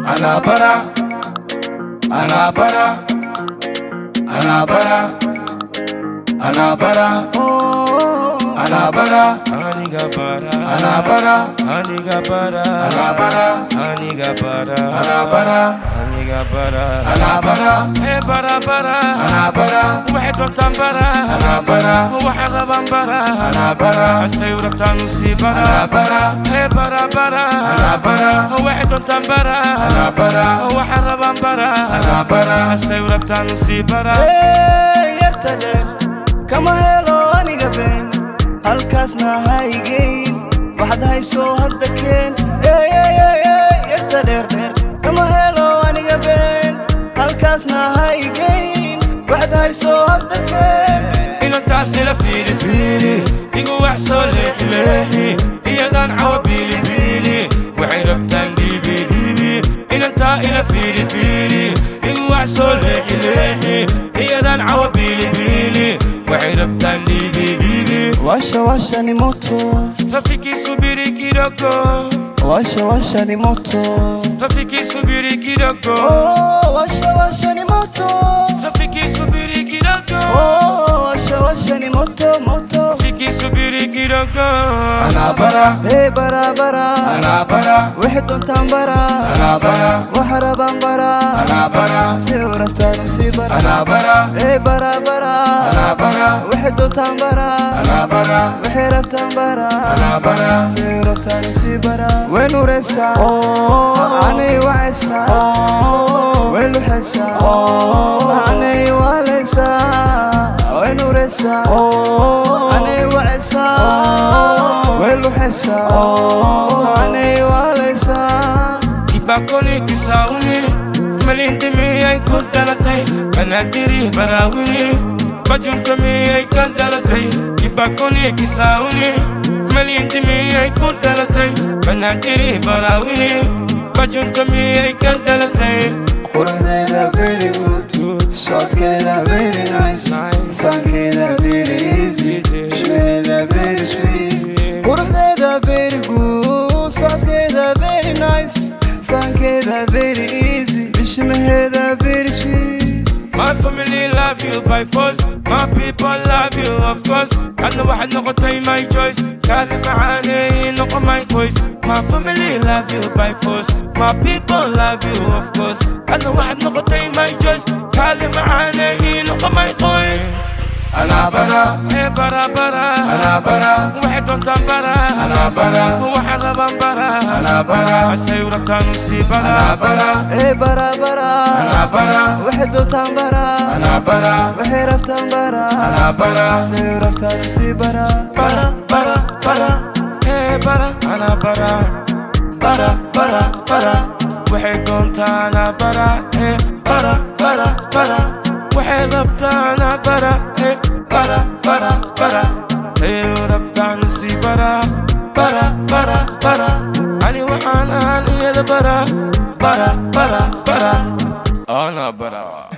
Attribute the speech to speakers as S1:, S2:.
S1: أنا برا أنا برا أنا برا أنا برا أنا برا
S2: Aniga bara,
S1: أنا برا
S2: aniga bara,
S1: أنا برا
S2: aniga bara,
S1: أنا برا
S2: aniga bara,
S1: أنا برا
S2: eh bara bara,
S1: أنا برا
S2: واحد وطن bara,
S1: أنا برا
S2: واحد ربان bara,
S1: أنا برا
S2: السيورة بتاع نصي
S1: أنا
S2: bara,
S1: برا
S2: eh bara bara,
S1: أنا برا
S2: واحد وطن bara,
S1: أنا برا
S2: واحد ربان bara,
S1: أنا برا
S2: السيورة بتاع نصي bara.
S3: yartadheer kama helo aniga been halkaasna haygeyn waxaad hayso hadda keen yartadheer kama helo aniga been halkaasna haygeyn waxaad hayso hadda keen
S2: inantaas ila fiiri fiiri igu wax soo leexi leexi iyadan cawa biili biili waxay rabtaan dhiibi dhiibi inantaa ila fiiri fiiri igu wax soo leexi leexi iyadan cawa biili biili waxay rabtaan dhiibi dhiibi
S3: washa ni moto
S2: rafiki subiri kidogo
S3: washa ni moto
S2: rafiki subiri kidogo
S3: washa ni moto
S2: rafiki subiri kidogo
S3: washa ni moto
S2: rafiki subiri kidogo
S1: أنا برا
S3: bara
S1: أنا برا
S3: وحدة تنبرا
S1: أنا برا
S3: وحربا برا
S1: أنا برا
S3: سيورة نسيبرا
S1: أنا برا
S3: برا
S1: أنا برا
S3: وحدة تنبرا
S1: أنا برا
S3: وحرب تنبرا
S1: أنا برا
S3: سيورة نسيبرا وين ورسا عني وعسا وين حسا عني ولسا وين ورسا عني وعسا وين حسا عني ولسا
S2: Ibakoni kisauni Malinti miyay kundalatay Banadiri barawini Bajunta miyay kandalatay Ibakoni kisauni Malinti miyay kundalatay Banadiri barawini Bajunta miyay kandalatay
S3: quruxdeeda very good socodkeeda very nice fankeeda very easy shmeeda very sweet quruxdeeda very good socodkeeda very nice fankeeda very easy bishmaheeda very sweet
S2: My family love you by force My people love you of course أنا واحد نقطي my choice كان معاني نقطة my voice My family love you by force My people love you of course أنا واحد نقطي my choice كان معاني نقطة my voice
S1: أنا برا
S2: إيه برا برا
S1: أنا برا
S2: واحد وطن برا
S1: أنا برا
S2: واحد ربان برا
S1: أنا برا
S2: السيورة كانوا سي
S1: أنا
S2: برا
S1: برا
S3: برا
S1: أنا برا
S3: وحدة تنبرا
S1: أنا برا
S3: وحرب تنبرا
S1: أنا برا
S3: سيورة نسيبرا
S2: برا إيه برا أنا برا
S3: برا
S2: وحي كنت أنا برا إيه برا وحي ربط أنا برا إيه برا إيه ربط نسي برا أني وحانا أني يا برا أنا برا